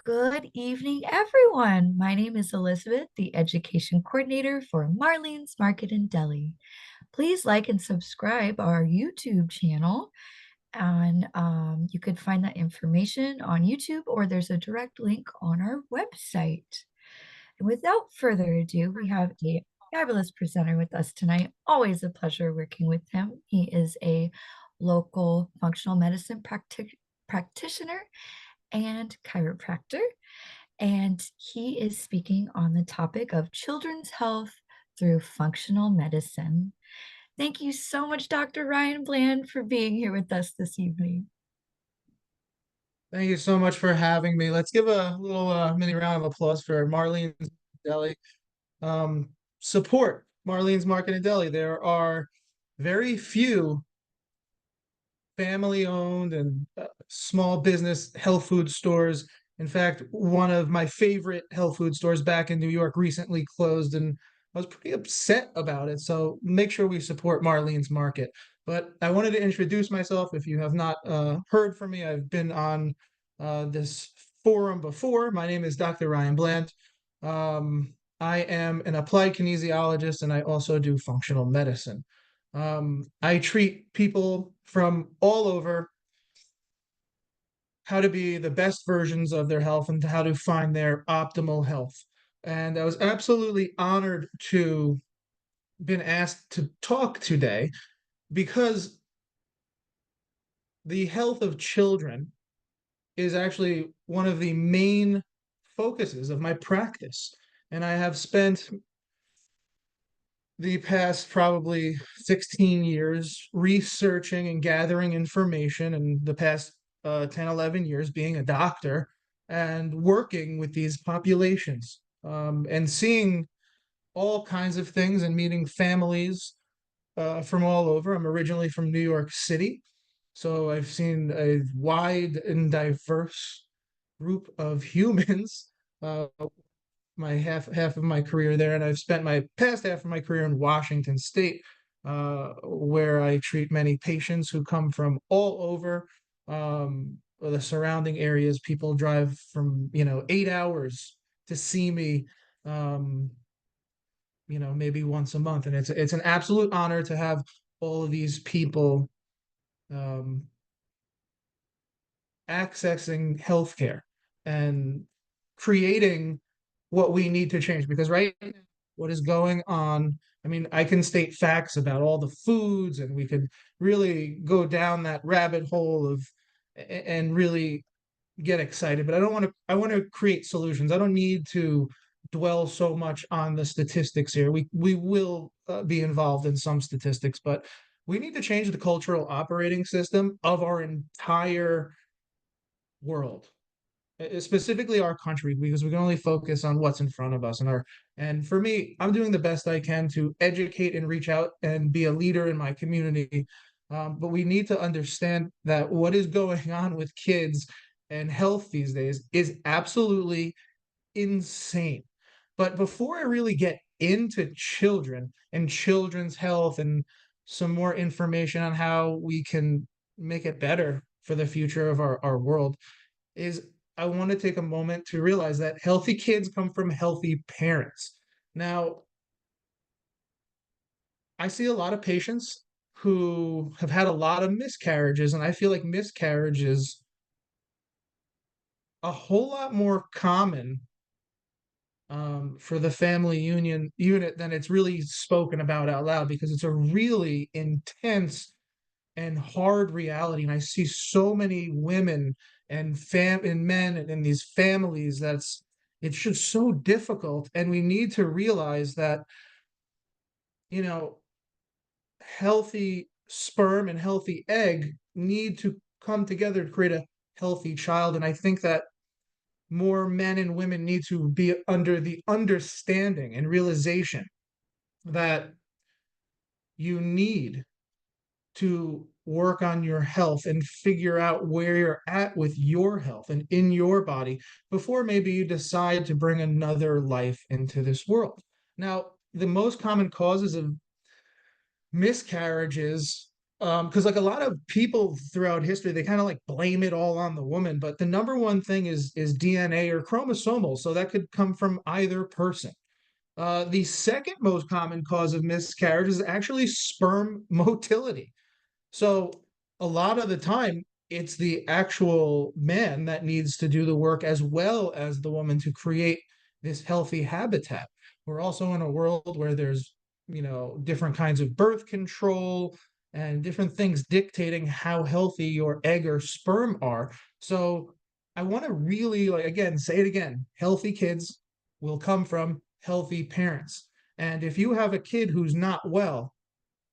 Good evening, everyone. My name is Elizabeth, the Education Coordinator for Marlene's Market and Deli. Please like and subscribe our YouTube channel, and you could find that information on YouTube or there's a direct link on our website. And without further ado, we have a fabulous presenter with us tonight. Always a pleasure working with him. He is a local functional medicine practitioner and chiropractor, and he is speaking on the topic of children's health through functional medicine. Thank you so much, Dr. Ryan Bland, for being here with us this evening. Thank you so much for having me. Let's give a little mini round of applause for Marlene's Deli. Um, Support Marlene's Market and Deli. There are very few family-owned and small business health food stores. In fact, one of my favorite health food stores back in New York recently closed, and I was pretty upset about it. So make sure we support Marlene's Market. But I wanted to introduce myself. If you have not heard from me, I've been on this forum before. My name is Dr. Ryan Bland. I am an applied kinesiologist, and I also do functional medicine. I treat people from all over how to be the best versions of their health and how to find their optimal health. And I was absolutely honored to been asked to talk today because the health of children is actually one of the main focuses of my practice. And I have spent the past probably 16 years researching and gathering information, and the past 10, 11 years being a doctor and working with these populations, and seeing all kinds of things and meeting families from all over. I'm originally from New York City, so I've seen a wide and diverse group of humans uh, my half of my career there, and I've spent my past half of my career in Washington State, where I treat many patients who come from all over the surrounding areas. People drive from 8 hours to see me, um, maybe once a month, and it's an absolute honor to have all of these people um, accessing healthcare and creating what we need to change. Because right now, what is going on, I mean, I can state facts about all the foods, and we could really go down that rabbit hole of and really get excited, but I want to create solutions. I don't need to dwell so much on the statistics here. We will be involved in some statistics, but we need to change the cultural operating system of our entire world, specifically our country, because we can only focus on what's in front of us. And for me, I'm doing the best I can to educate and reach out and be a leader in my community. But we need to understand that what is going on with kids and health these days is absolutely insane. But before I really get into children and children's health and some more information on how we can make it better for the future of our world, is I want to take a moment to realize that healthy kids come from healthy parents. Now, I see a lot of patients who have had a lot of miscarriages, and I feel like miscarriage is a whole lot more common for the family unit than it's really spoken about out loud, because it's a really intense and hard reality. And I see so many women and men and in these families it's just so difficult. And we need to realize that, you know, healthy sperm and healthy egg need to come together to create a healthy child. And I think that more men and women need to be under the understanding and realization that you need to work on your health and figure out where you're at with your health and in your body before maybe you decide to bring another life into this world. Now, the most common causes of miscarriages Because like a lot of people throughout history, they kind of like blame it all on the woman, but the number one thing is DNA or chromosomal, so that could come from either person. The second most common cause of miscarriage is actually sperm motility. So a lot of the time, it's the actual man that needs to do the work as well as the woman to create this healthy habitat. We're also in a world where there's, different kinds of birth control and different things dictating how healthy your egg or sperm are. So I want to really, like, again, say it again, healthy kids will come from healthy parents. And if you have a kid who's not well,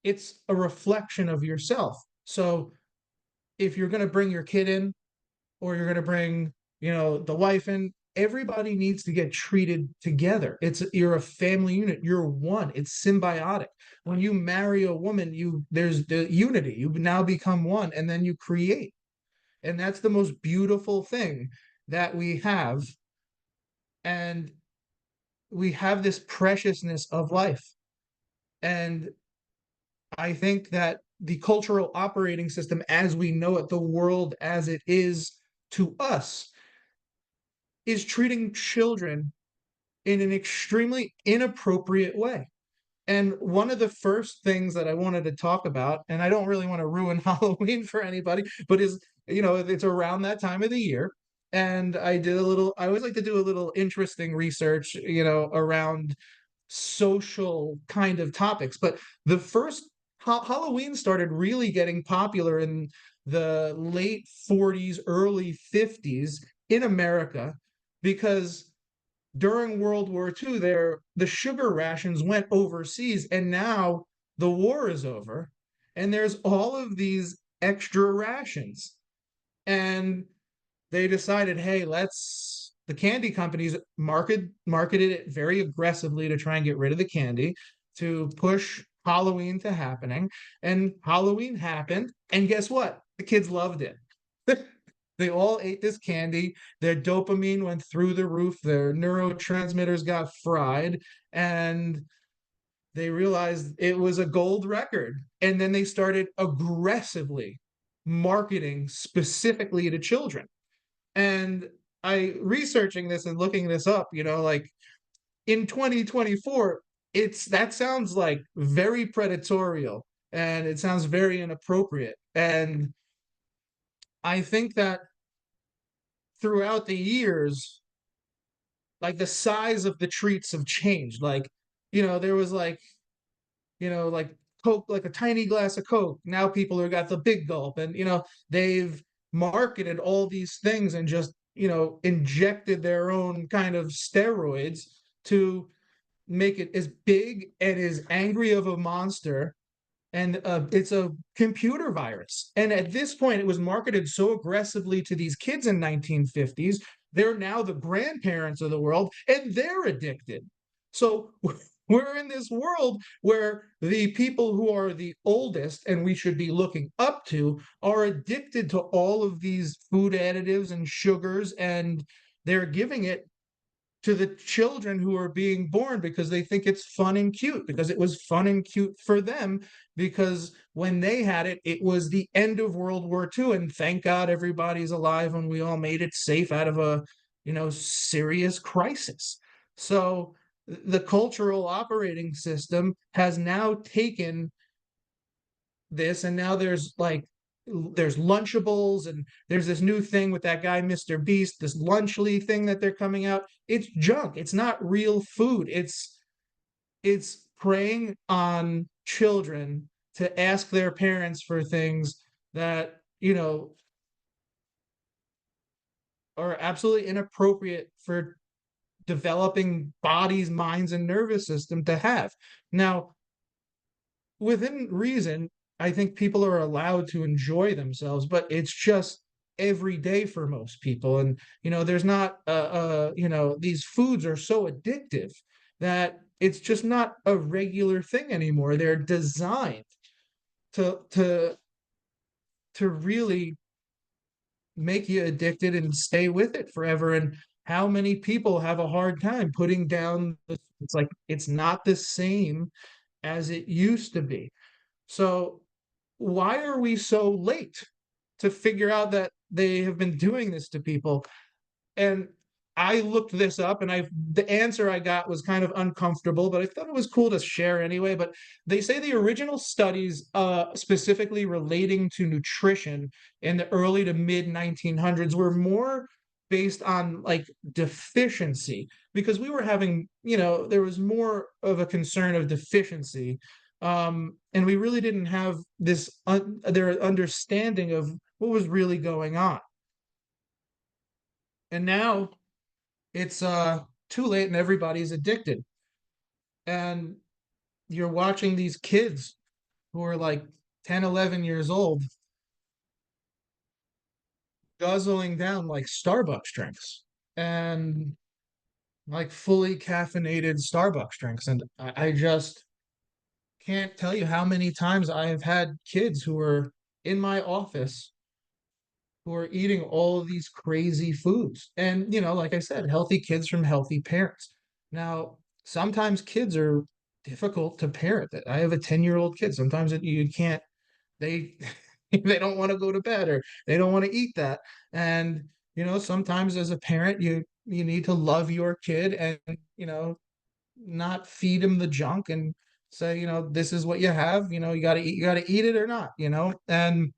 it's a reflection of yourself. So if you're going to bring your kid in or you're going to bring, the wife in, everybody needs to get treated together. You're a family unit. You're one. It's symbiotic. When you marry a woman, there's the unity. You now become one and then you create. And that's the most beautiful thing that we have. And we have this preciousness of life. And I think that the cultural operating system as we know it, the world as it is to us, is treating children in an extremely inappropriate way. And one of the first things that I wanted to talk about, and I don't really want to ruin Halloween for anybody, but it's around that time of the year. And I always like to do a little interesting research, around social kind of topics. But the first Halloween started really getting popular in the late 40s, early 50s in America because during World War II, the sugar rations went overseas, and now the war is over, and there's all of these extra rations. And they decided, hey, the candy companies marketed it very aggressively to try and get rid of the candy, to push Halloween to happening. And Halloween happened, and guess what? The kids loved it. They all ate this candy. Their dopamine went through the roof. Their neurotransmitters got fried, and they realized it was a gold record. And then they started aggressively marketing specifically to children. And I researching this and looking this up, like in 2024, that sounds like very predatorial and it sounds very inappropriate. And I think that throughout the years, like the size of the treats have changed. Like, there was like Coke, like a tiny glass of Coke. Now people have got the big gulp, and they've marketed all these things and just injected their own kind of steroids to make it as big and as angry of a monster. And it's a computer virus. And at this point, it was marketed so aggressively to these kids in 1950s. They're now the grandparents of the world, and they're addicted. So we're in this world where the people who are the oldest and we should be looking up to are addicted to all of these food additives and sugars, and they're giving it to the children who are being born because they think it's fun and cute, because it was fun and cute for them, because when they had it, it was the end of World War II. And thank God everybody's alive and we all made it safe out of a, serious crisis. So the cultural operating system has now taken this, and now there's lunchables, and there's this new thing with that guy Mr. Beast, this lunchly thing that they're coming out. It's junk. It's not real food. It's preying on children to ask their parents for things that are absolutely inappropriate for developing bodies, minds, and nervous system to have. Now, within reason, I think people are allowed to enjoy themselves, but it's just every day for most people. And there's not these foods are so addictive that it's just not a regular thing anymore. They're designed to to to really make you addicted and stay with it forever. And how many people have a hard time putting down it's like it's not the same as it used to be. So why are we so late to figure out that they have been doing this to people? And I looked this up, and the answer I got was kind of uncomfortable, but I thought it was cool to share anyway. But they say the original studies, specifically relating to nutrition in the early to mid 1900s, were more based on like deficiency, because we were having, there was more of a concern of deficiency. And we really didn't have their understanding of what was really going on. And now it's too late and everybody's addicted. And you're watching these kids who are like 10, 11 years old guzzling down like Starbucks drinks and like fully caffeinated Starbucks drinks. And I just can't tell you how many times I have had kids who are in my office who are eating all of these crazy foods. And, like I said, healthy kids from healthy parents. Now, sometimes kids are difficult to parent. I have a 10-year-old kid. Sometimes you can't, they, they don't want to go to bed, or they don't want to eat that. And, sometimes as a parent, you need to love your kid and, not feed him the junk and say, this is what you have, you got to eat it or not, and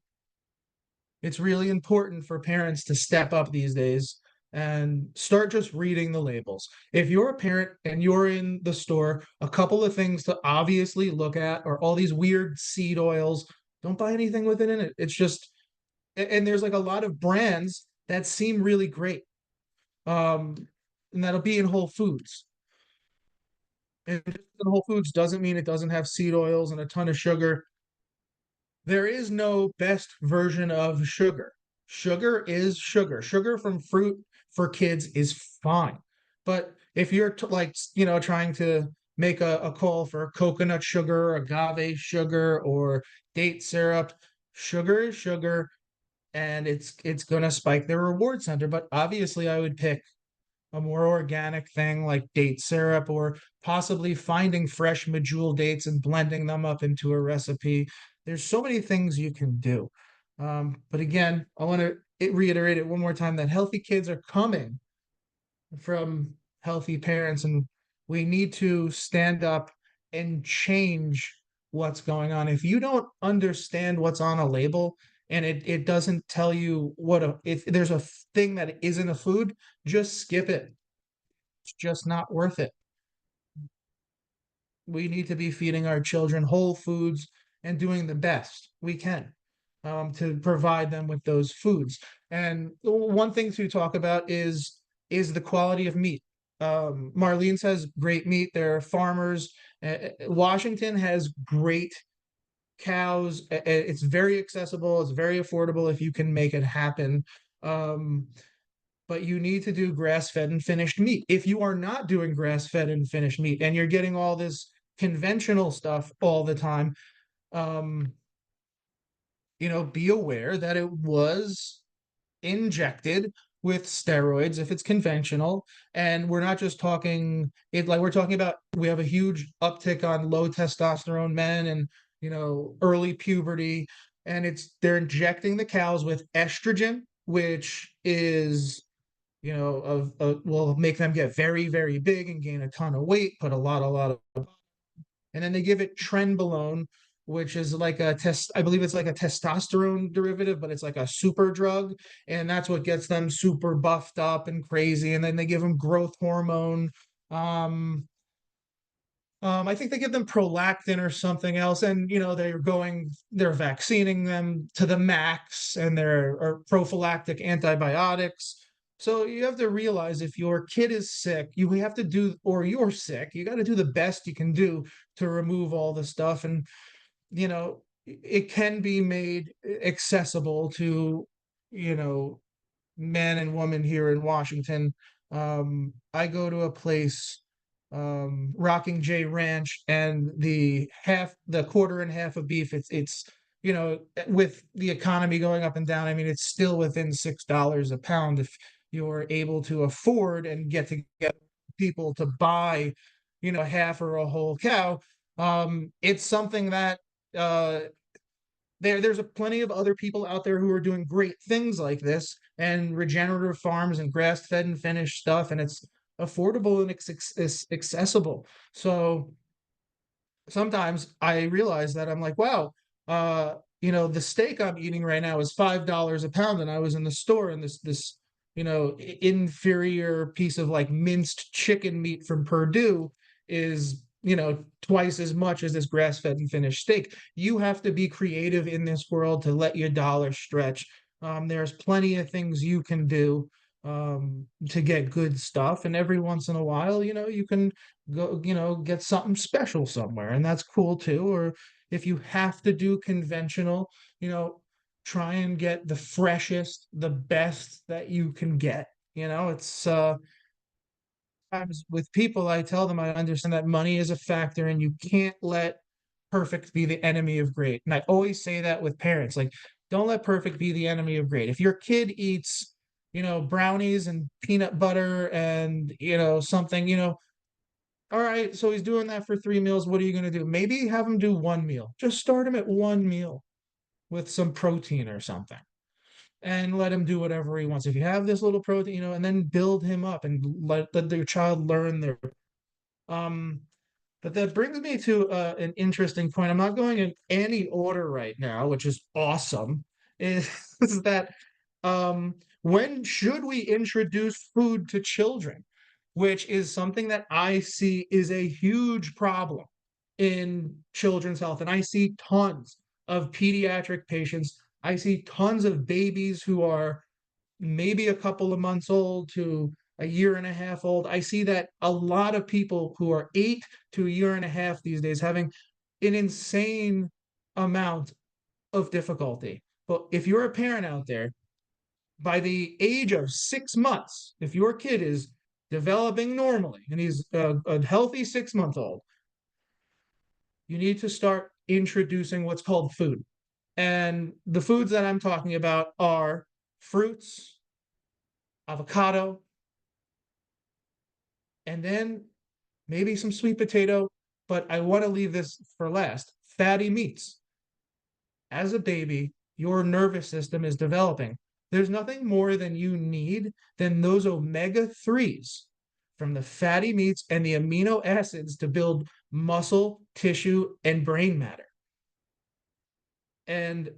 it's really important for parents to step up these days and start just reading the labels. If you're a parent and you're in the store, a couple of things to obviously look at are all these weird seed oils. Don't buy anything with it in it. It's just, and there's like a lot of brands that seem really great. Um, and that'll be in Whole Foods. And just in Whole Foods doesn't mean it doesn't have seed oils and a ton of sugar. There is no best version of sugar. Sugar is sugar. Sugar from fruit for kids is fine. But if you're like, trying to make a call for coconut sugar, agave sugar, or date syrup, sugar is sugar, and it's going to spike their reward center. But obviously, I would pick a more organic thing like date syrup, or possibly finding fresh medjool dates and blending them up into a recipe. There's so many things you can do. But again, I want to reiterate it one more time that healthy kids are coming from healthy parents, and we need to stand up and change what's going on. If you don't understand what's on a label, and it doesn't tell you if there's a thing that isn't a food, just skip it. It's just not worth it. We need to be feeding our children whole foods and doing the best we can, to provide them with those foods. And one thing to talk about is the quality of meat. Marlene says great meat. There are farmers. Washington has great cows. It's very accessible. It's very affordable if you can make it happen. Um, but you need to do grass-fed and finished meat. If you are not doing grass-fed and finished meat, and you're getting all this conventional stuff all the time, um, be aware that it was injected with steroids if it's conventional. And we're not just talking it like we're talking about, we have a huge uptick on low testosterone men and, early puberty. And they're injecting the cows with estrogen, which is, will make them get very, very big and gain a ton of weight, put a lot of, and then they give it trenbolone, which is like I believe it's like a testosterone derivative, but it's like a super drug, and that's what gets them super buffed up and crazy. And then they give them growth hormone. Um, I think they give them prolactin or something else, and they're vaccinating them to the max, and they're or prophylactic antibiotics. So you have to realize if your kid is sick, you have to do, or you're sick, you got to do the best you can do to remove all the stuff. And it can be made accessible to, you know, man and woman here in Washington. I go to a place, Rocking J Ranch, and the quarter and half of beef, it's with the economy going up and down, I mean, it's still within $6 a pound if you're able to afford and get people to buy, a half or a whole cow. It's something that uh there's a plenty of other people out there who are doing great things like this and regenerative farms and grass fed and finished stuff, and it's affordable and it's accessible. So sometimes I realize that I'm like, wow, the steak I'm eating right now is $5 a pound, and I was in the store and this inferior piece of like minced chicken meat from Purdue is twice as much as this grass-fed and finished steak. You have to be creative in this world to let your dollar stretch. There's plenty of things you can do to get good stuff, and every once in a while, you can go, get something special somewhere, and that's cool too. Or if you have to do conventional, you know, try and get the freshest, the best that you can get. It's times with people, I tell them I understand that money is a factor and you can't let perfect be the enemy of great. And I always say that with parents, like, don't let perfect be the enemy of great. If your kid eats, brownies and peanut butter and, something, all right, so he's doing that for 3 meals. What are you going to do? Maybe have him do one meal. Just start him at one meal with some protein or something and let him do whatever he wants. If you have this little protein, and then build him up and let your child learn their. Um, but that brings me to an interesting point. I'm not going in any order right now, which is awesome. Is, is that when should we introduce food to children? Which is something that I see is a huge problem in children's health. And I see tons of pediatric patients. I see tons of babies who are maybe a couple of months old to a year and a half old. I see that a lot of people who are 8 to a year and a half these days having an insane amount of difficulty. But if you're a parent out there, by the age of 6 months, if your kid is developing normally and he's a healthy 6 month old, you need to start introducing what's called food. And the foods that I'm talking about are fruits, avocado, and then maybe some sweet potato. But I want to leave this for last, fatty meats. As a baby, your nervous system is developing. There's nothing more than you need than those omega 3s from the fatty meats and the amino acids to build muscle, tissue, and brain matter. And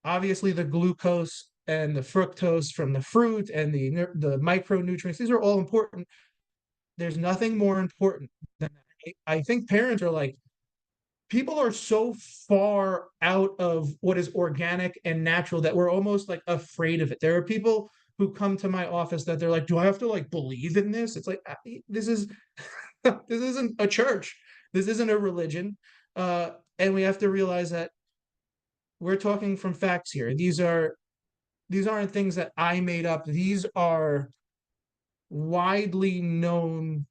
obviously, the glucose and the fructose from the fruit and the micronutrients, these are all important. There's nothing more important than that. I think parents are like, people are so far out of what is organic and natural that we're almost like afraid of it. There are people who come to my office that they're like, do I have to like believe in this? It's like, this is this isn't a church. This isn't a religion. And we have to realize that we're talking from facts here. These aren't things that I made up. These are widely known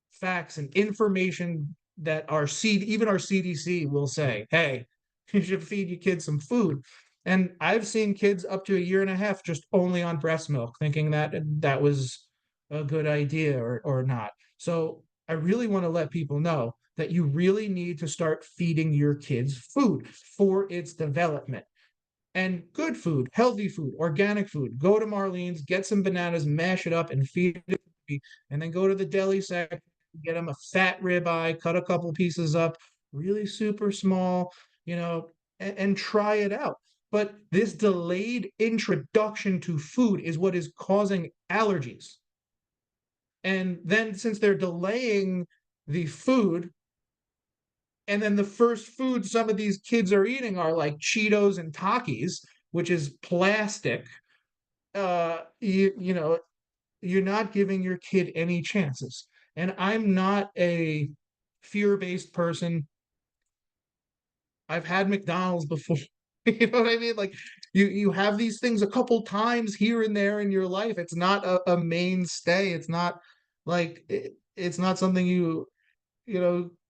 facts and information that even our CDC will say, hey, you should feed your kids some food. And I've seen kids up to a year and a half just only on breast milk, thinking that that was a good idea or not. So I really want to let people know that you really need to start feeding your kids food for its development, and good food, healthy food, organic food. Go to Marlene's, get some bananas, mash it up, and feed it. And then go to the deli section, get them a fat ribeye, cut a couple pieces up, really super small, and try it out. But this delayed introduction to food is what is causing allergies. And then since they're delaying the food, and then the first food some of these kids are eating are like Cheetos and Takis, which is plastic. You're not giving your kid any chances. And I'm not a fear-based person. I've had McDonald's before. You know what I mean? Like you have these things a couple times here and there in your life. It's not a mainstay. It's not like it's not something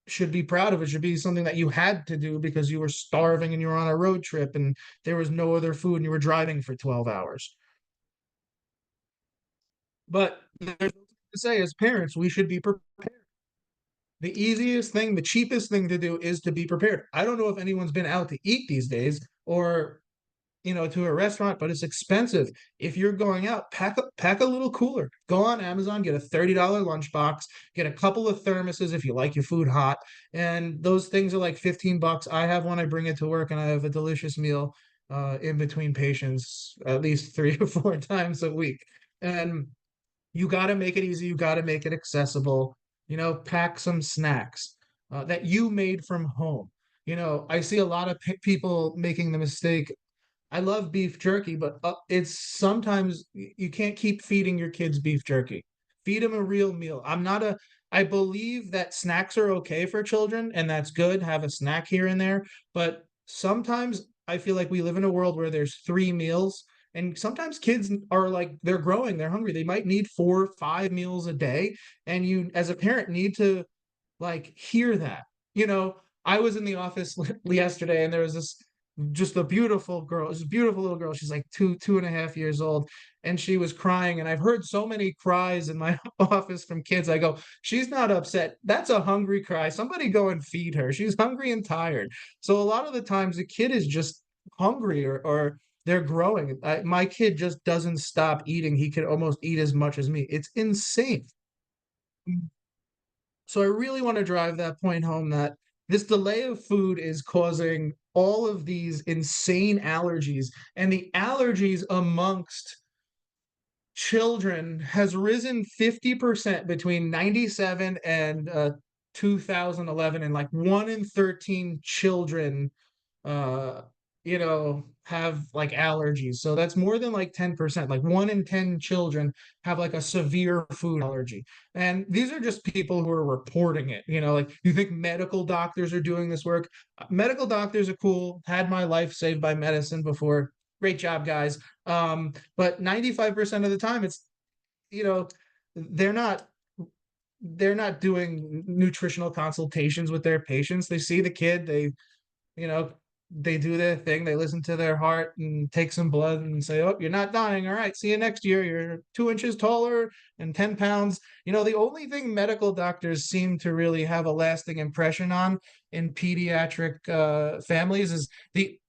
should be proud of. It should be something that you had to do because you were starving and you were on a road trip and there was no other food and you were driving for 12 hours. But there's to say, as parents, we should be prepared. the easiest thing, the cheapest thing to do is to be prepared. I don't know if anyone's been out to eat these days or to a restaurant, but it's expensive. If you're going out, pack a little cooler. Go on Amazon, get a $30 lunchbox, get a couple of thermoses if you like your food hot, and those things are like 15 bucks. I have one, I bring it to work, and I have a delicious meal in between patients at least 3 or 4 times a week. And you got to make it easy. You got to make it accessible. Pack some snacks that you made from home. I see a lot of people making the mistake. I love beef jerky, but it's sometimes you can't keep feeding your kids beef jerky. Feed them a real meal. I believe that snacks are okay for children, and that's good. Have a snack here and there. But sometimes I feel like we live in a world where there's 3 meals, and sometimes kids are like, they're growing, they're hungry. They might need 4 or 5 meals a day. And you, as a parent, need to like hear that. You know, I was in the office yesterday and there was this just a beautiful girl, this beautiful little girl. She's like 2.5 years old, and she was crying. And I've heard so many cries in my office from kids. I go, she's not upset. That's a hungry cry. Somebody go and feed her. She's hungry and tired. So a lot of the times the kid is just hungry or they're growing. My kid just doesn't stop eating. He could almost eat as much as me. It's insane. So I really want to drive that point home that this delay of food is causing all of these insane allergies, and the allergies amongst children has risen 50% between 97 and 2011, and like 1 in 13 children uh have like allergies. So that's more than like 10%. Like 1 in 10 children have like a severe food allergy. And these are just people who are reporting it. Like, you think medical doctors are doing this work? Medical doctors are cool. Had my life saved by medicine before. Great job, guys. But 95% of the time you know they're not they're not doing nutritional consultations with their patients. They see the kid, you know, they do their thing. They listen to their heart and take some blood and say, "Oh, you're not dying. All right, see you next year. You're 2 inches taller and 10 pounds." The only thing medical doctors seem to really have a lasting impression on in pediatric families is the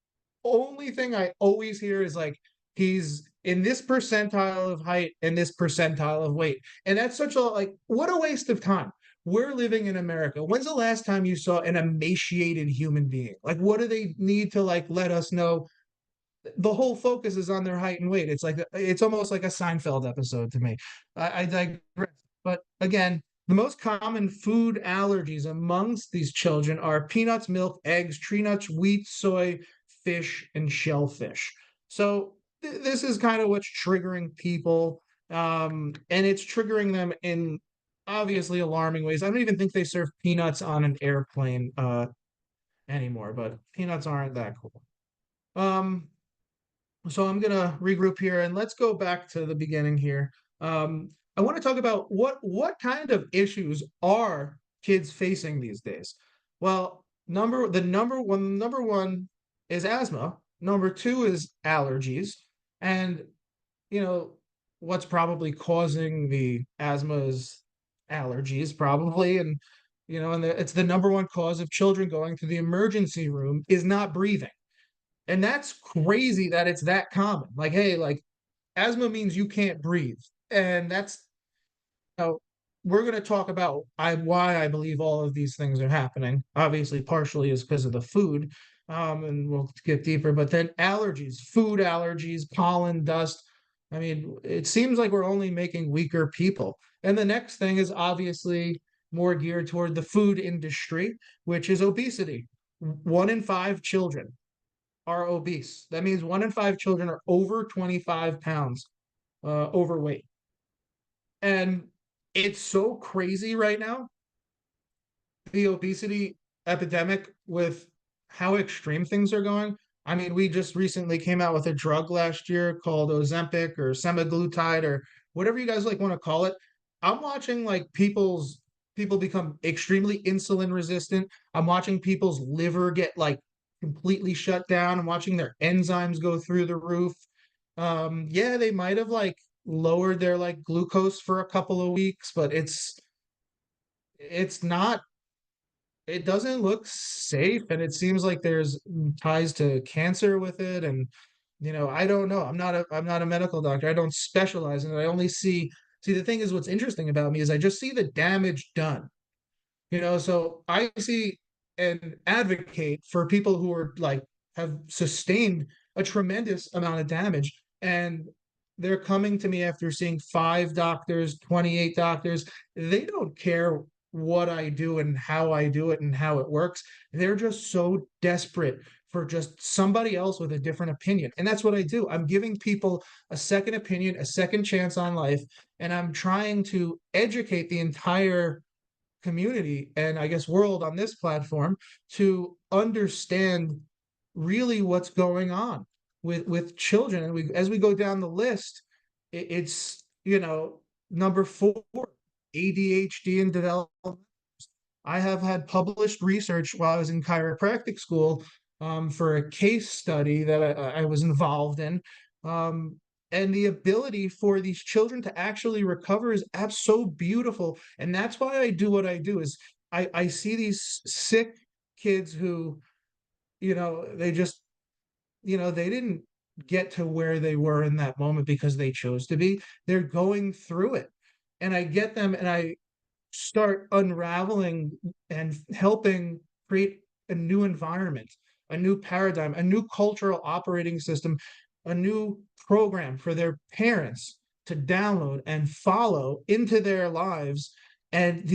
only thing I always hear is like, he's in this percentile of height and this percentile of weight. And that's such a, like, what a waste of time. We're living in America. When's the last time you saw an emaciated human being? Like, what do they need to like let us know? The whole focus is on their height and weight. It's almost like a Seinfeld episode to me. I digress. But again, the most common food allergies amongst these children are peanuts, milk, eggs, tree nuts, wheat, soy, fish, and shellfish. So this is kind of what's triggering people, and it's triggering them in obviously alarming ways. I don't even think they serve peanuts on an airplane anymore, but peanuts aren't that cool. Um, so I'm gonna regroup here and let's go back to the beginning here. I want to talk about what kind of issues are kids facing these days. Well, number one is asthma. Number two is allergies, and you know what's probably causing the asthma is allergies, probably, and it's the number one cause of children going to the emergency room is not breathing. And that's crazy that it's that common. Like, hey, like asthma means you can't breathe. And that's how we're going to talk about why I believe all of these things are happening. Obviously, partially is because of the food, and we'll get deeper. But then allergies, food allergies, pollen, dust. I mean, it seems like we're only making weaker people. And the next thing is obviously more geared toward the food industry, which is obesity. 1 in 5 children are obese. That means 1 in 5 children are over 25 pounds overweight. And it's so crazy right now, the obesity epidemic, with how extreme things are going. I mean, we just recently came out with a drug last year called Ozempic or semaglutide or whatever you guys like want to call it. I'm watching like people become extremely insulin resistant. I'm watching people's liver get like completely shut down. I'm watching their enzymes go through the roof. Yeah, they might have like lowered their like glucose for a couple of weeks, but it's not it doesn't look safe, and it seems like there's ties to cancer with it. And I don't know. I'm not a medical doctor. I don't specialize in it. I only see the thing is, what's interesting about me is I just see the damage done. So I see and advocate for people who are like have sustained a tremendous amount of damage, and they're coming to me after seeing 5 doctors, 28 doctors. They don't care what I do and how I do it and how it works. They're just so desperate for just somebody else with a different opinion. And that's what I do. I'm giving people a second opinion, a second chance on life, and I'm trying to educate the entire community and I guess world on this platform to understand really what's going on with children. And as we go down the list, it's number 4, ADHD and development. I have had published research while I was in chiropractic school, for a case study that I was involved in. Um, and the ability for these children to actually recover is so beautiful. And that's why I do what I do is I see these sick kids who, they just, they didn't get to where they were in that moment because they chose to be. They're going through it. And I get them and I start unraveling and helping create a new environment, a new paradigm, a new cultural operating system, a new program for their parents to download and follow into their lives. And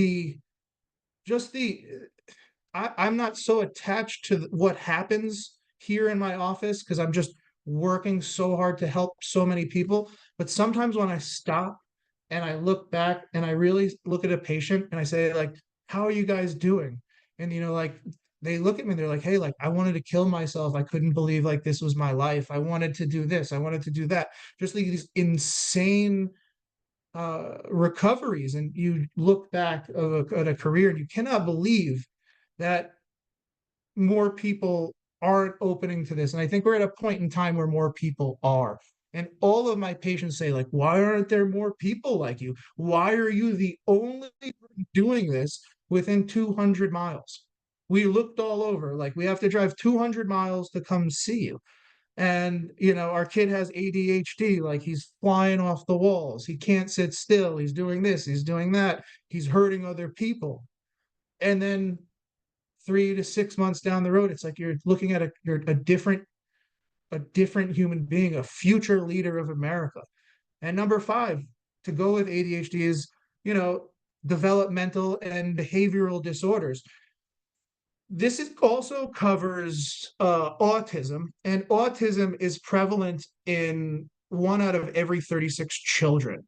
I'm not so attached to what happens here in my office because I'm just working so hard to help so many people. But sometimes when I stop and I look back and I really look at a patient and I say, like, how are you guys doing? And like they look at me and they're like, hey, like I wanted to kill myself. I couldn't believe like this was my life. I wanted to do this. I wanted to do that. Just like these insane recoveries. And you look back at a career and you cannot believe that more people aren't opening to this. And I think we're at a point in time where more people are. And all of my patients say, like, why aren't there more people like you? Why are you the only person doing this within 200 miles? We looked all over, like, we have to drive 200 miles to come see you. And, our kid has ADHD, like, he's flying off the walls. He can't sit still. He's doing this, he's doing that. He's hurting other people. And then 3 to 6 months down the road, it's like you're looking at you're a different human being, a future leader of America. And number 5 to go with ADHD is, you know, developmental and behavioral disorders. This also covers autism, and autism is prevalent in 1 out of every 36 children.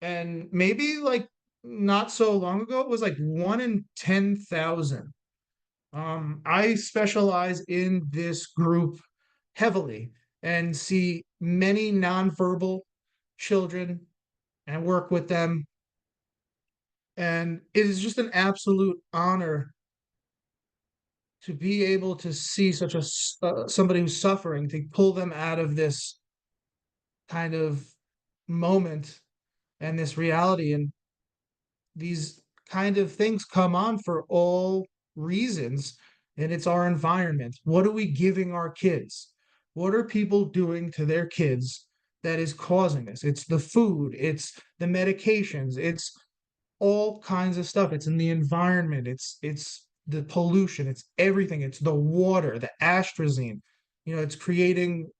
And maybe like not so long ago, it was like 1 in 10,000. I specialize in this group heavily and see many nonverbal children and work with them. And it is just an absolute honor to be able to see such somebody who's suffering, to pull them out of this kind of moment and this reality. And these kind of things come on for all reasons, and it's our environment. What are we giving our kids? What are people doing to their kids that is causing this? It's the food, it's the medications, it's all kinds of stuff. It's in the environment, it's the pollution, it's everything. It's the water, the astrazine. It's creating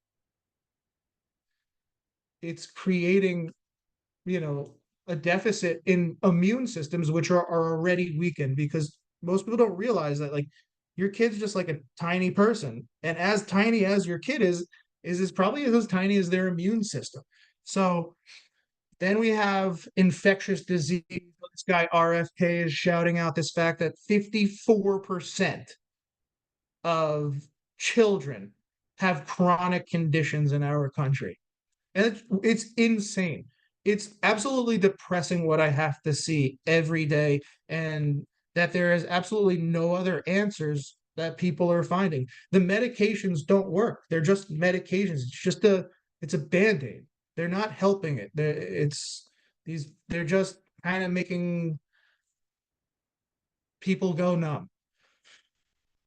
you know a deficit in immune systems, which are already weakened, because most people don't realize that, like, your kid's just like a tiny person, and as tiny as your kid is probably as tiny as their immune system. So then we have infectious disease. This guy RFK is shouting out this fact that 54% of children have chronic conditions in our country. And it's insane. It's absolutely depressing what I have to see every day, and that there is absolutely no other answers that people are finding. The medications don't work. They're just medications. It's a band-aid. They're not helping it. They're just kind of making people go numb.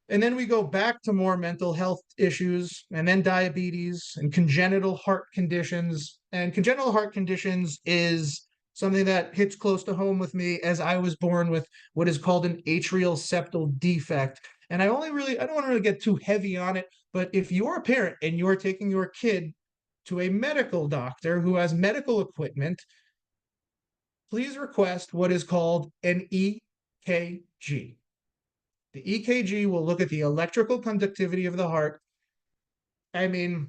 And then we go back to more mental health issues, and then diabetes and congenital heart conditions. And congenital heart conditions is something that hits close to home with me, as I was born with what is called an atrial septal defect. And I don't want to really get too heavy on it, but if you're a parent and you're taking your kid to a medical doctor who has medical equipment, please request what is called an EKG. The EKG will look at the electrical conductivity of the heart. I mean,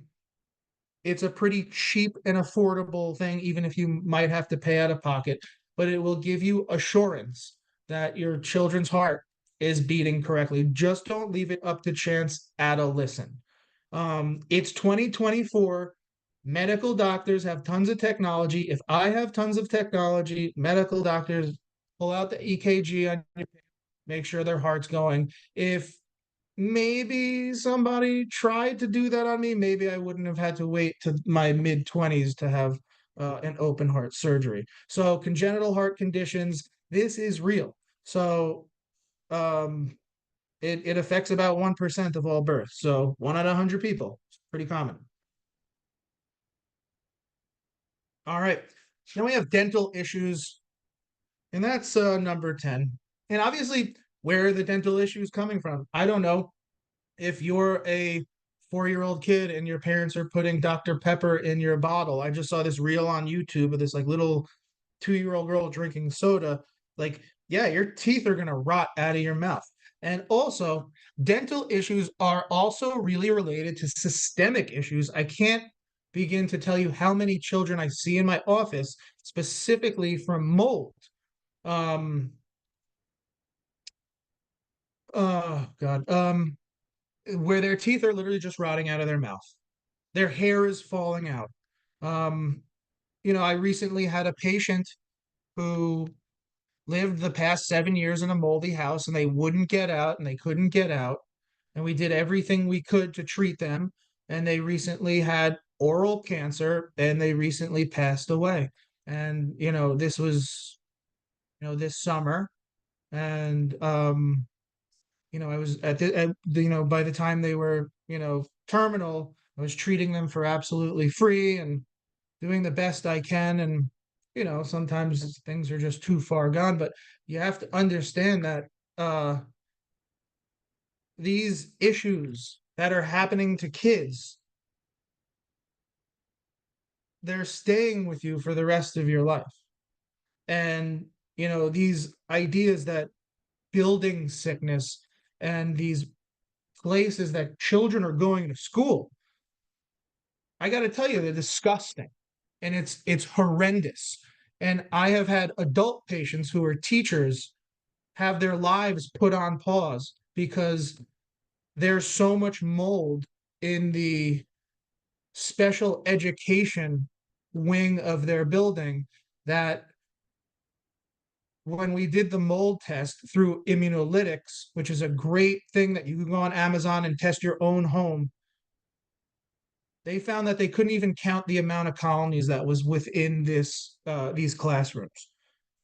it's a pretty cheap and affordable thing, even if you might have to pay out of pocket, but it will give you assurance that your children's heart is beating correctly. Just don't leave it up to chance at a listen. It's 2024. Medical doctors have tons of technology. If I have tons of technology, medical doctors pull out the EKG on you, make sure their heart's going. If maybe somebody tried to do that on me, maybe I wouldn't have had to wait to my mid 20s to have an open heart surgery. So, congenital heart conditions, this is real. So, um, it affects about 1% of all births. So, one out of 100 people. It's pretty common. All right. Then we have dental issues, and that's number 10. And obviously, where are the dental issues coming from? I don't know. If you're a 4-year-old kid and your parents are putting Dr. Pepper in your bottle. I just saw this reel on YouTube of this like little 2-year-old girl drinking soda. Like, yeah, your teeth are gonna rot out of your mouth. And also, dental issues are also really related to systemic issues. I can't begin to tell you how many children I see in my office specifically from mold. Um, oh God. Where their teeth are literally just rotting out of their mouth. Their hair is falling out. Um, I recently had a patient who lived the past 7 years in a moldy house and they wouldn't get out and they couldn't get out. And we did everything we could to treat them. And they recently had oral cancer and they recently passed away. And, this was, this summer. And, I was by the time they were, terminal, I was treating them for absolutely free and doing the best I can. And, sometimes things are just too far gone, but you have to understand that uh, these issues that are happening to kids, they're staying with you for the rest of your life. And, these ideas that building sickness and these places that children are going to school, I got to tell you, they're disgusting and it's horrendous. And I have had adult patients who are teachers have their lives put on pause because there's so much mold in the special education wing of their building that when we did the mold test through immunolytics, which is a great thing that you can go on Amazon and test your own home, they found that they couldn't even count the amount of colonies that was within these classrooms.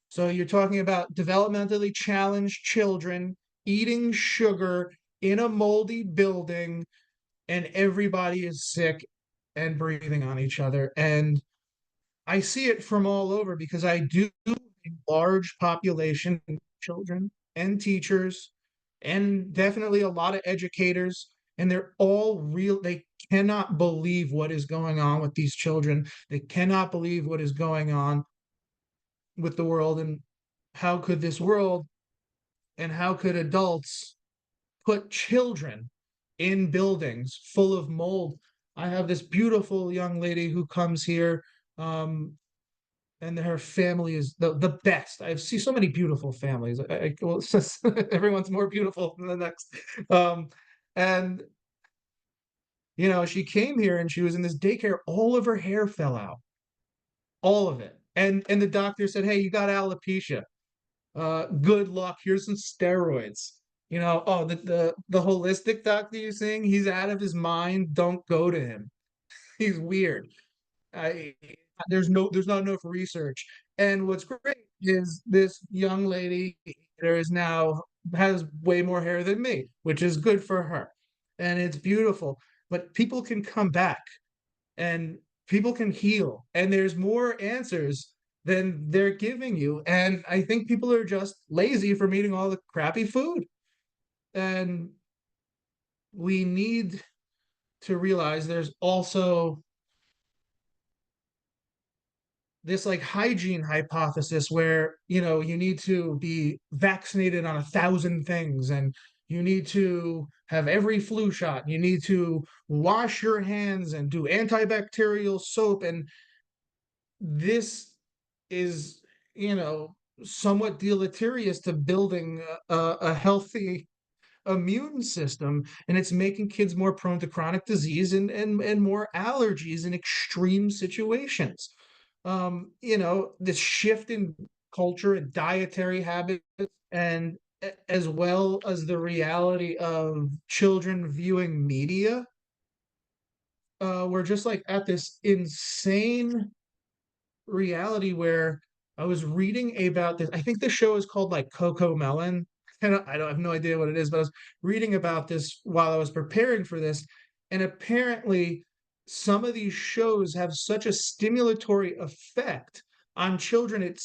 So you're talking about developmentally challenged children eating sugar in a moldy building, and everybody is sick and breathing on each other. And I see it from all over because I do a large population of children and teachers and definitely a lot of educators, and they're all real. They cannot believe what is going on with these children. They cannot believe what is going on with the world, and how could this world and how could adults put children in buildings full of mold? I have this beautiful young lady who comes here, um, and her family is the best. I see so many beautiful families. Well, it's just everyone's more beautiful than the next. Um, and she came here and she was in this daycare. All of her hair fell out, all of it. And the doctor said, "Hey, you got alopecia. Good luck. Here's some steroids." Oh, the holistic doctor you're seeing, he's out of his mind. Don't go to him. He's weird. I there's not enough research. And what's great is this young lady, there is now has way more hair than me, which is good for her. And it's beautiful. But people can come back and people can heal. And there's more answers than they're giving you. And I think people are just lazy from eating all the crappy food. And we need to realize there's also this like hygiene hypothesis where you need to be vaccinated on 1,000 things, and you need to have every flu shot, you need to wash your hands and do antibacterial soap, and this is somewhat deleterious to building a healthy immune system, and it's making kids more prone to chronic disease and more allergies in extreme situations. This shift in culture and dietary habits, and as well as the reality of children viewing media, we're just like at this insane reality where I was reading about this. I think the show is called like Coco Melon. I don't have no idea what it is, but I was reading about this while I was preparing for this. And apparently, some of these shows have such a stimulatory effect on children.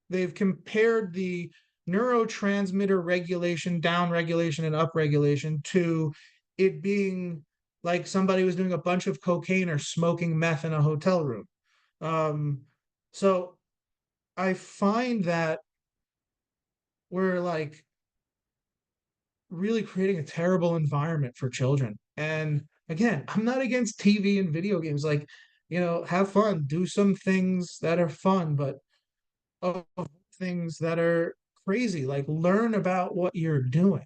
They've compared the neurotransmitter regulation, down regulation, and up regulation to it being like somebody was doing a bunch of cocaine or smoking meth in a hotel room. Um, so I find that we're like really creating a terrible environment for children. And again, I'm not against TV and video games. Like, have fun, do some things that are fun, but of things that are crazy. Like, learn about what you're doing.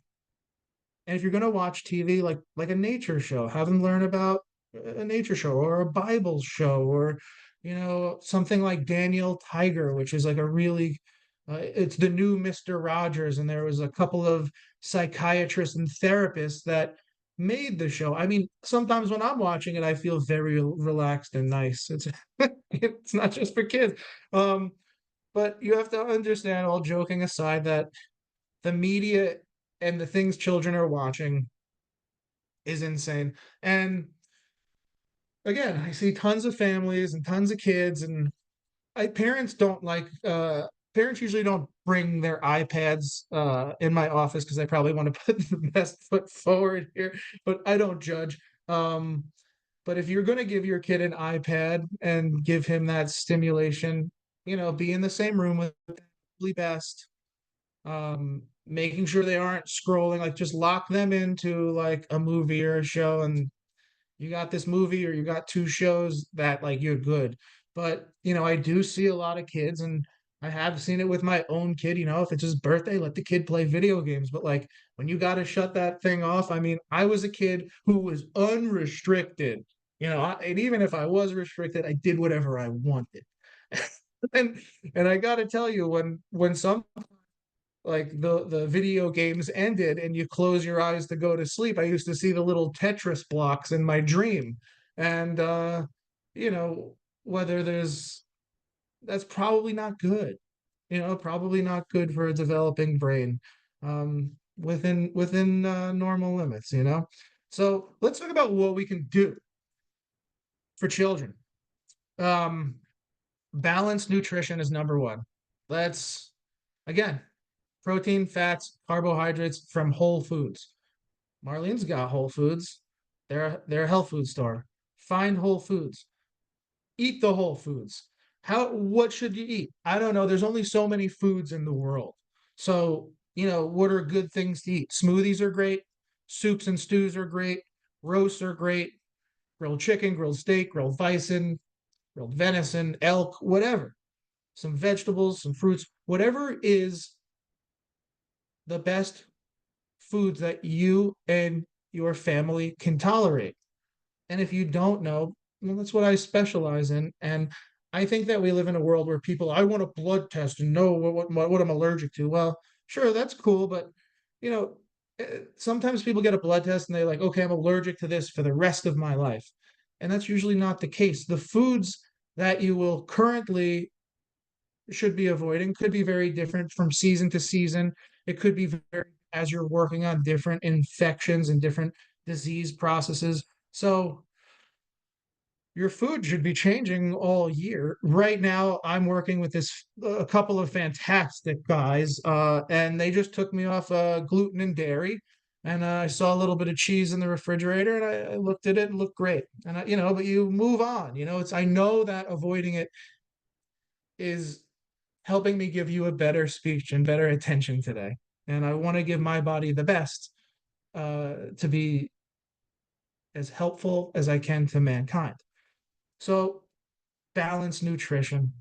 And if you're going to watch TV, like a nature show, have them learn about a nature show or a Bible show, or something like Daniel Tiger, which is like a really it's the new Mr. Rogers, and there was a couple of psychiatrists and therapists that made the show. I mean, sometimes when I'm watching it, I feel very relaxed and nice. It's not just for kids. Um, but you have to understand, all joking aside, that the media and the things children are watching is insane. And again, I see tons of families and tons of kids, and parents don't like parents usually don't bring their iPads in my office because I probably want to put the best foot forward here, but I don't judge. Um, but if you're going to give your kid an iPad and give him that stimulation, be in the same room with the best. Making sure they aren't scrolling, like just lock them into like a movie or a show, and you got this movie or you got two shows that like you're good. But I do see a lot of kids, and I have seen it with my own kid. If it's his birthday, let the kid play video games. But like when you got to shut that thing off, I mean, I was a kid who was unrestricted. And even if I was restricted, I did whatever I wanted. and and I got to tell you, when some like the video games ended and you close your eyes to go to sleep, I used to see the little Tetris blocks in my dream. And you know whether there's that's probably not good, probably not good for a developing brain, within normal limits. So let's talk about what we can do for children. um Balanced nutrition is number one. Let's again, protein, fats, carbohydrates from whole foods. Marlene's got Whole Foods. They're a health food store. Find Whole Foods. Eat the Whole Foods. What should you eat? I don't know. There's only so many foods in the world. So, what are good things to eat? Smoothies are great. Soups and stews are great. Roasts are great. Grilled chicken, grilled steak, grilled bison, grilled venison, elk, whatever. Some vegetables, some fruits, whatever is the best foods that you and your family can tolerate. And if you don't know, well, that's what I specialize in. And I think that we live in a world where people, I want a blood test and know what I'm allergic to. Well, sure, that's cool, but you know, sometimes people get a blood test and they're like, okay, I'm allergic to this for the rest of my life. And that's usually not the case. The foods that you will currently should be avoiding could be very different from season to season. It could be very as you're working on different infections and different disease processes. So your food should be changing all year. Right now, I'm working with a couple of fantastic guys, and they just took me off gluten and dairy. And I saw a little bit of cheese in the refrigerator, and I looked at it and looked great. And but you move on. I know that avoiding it is helping me give you a better speech and better attention today. And I want to give my body the best to be as helpful as I can to mankind. So, balanced nutrition,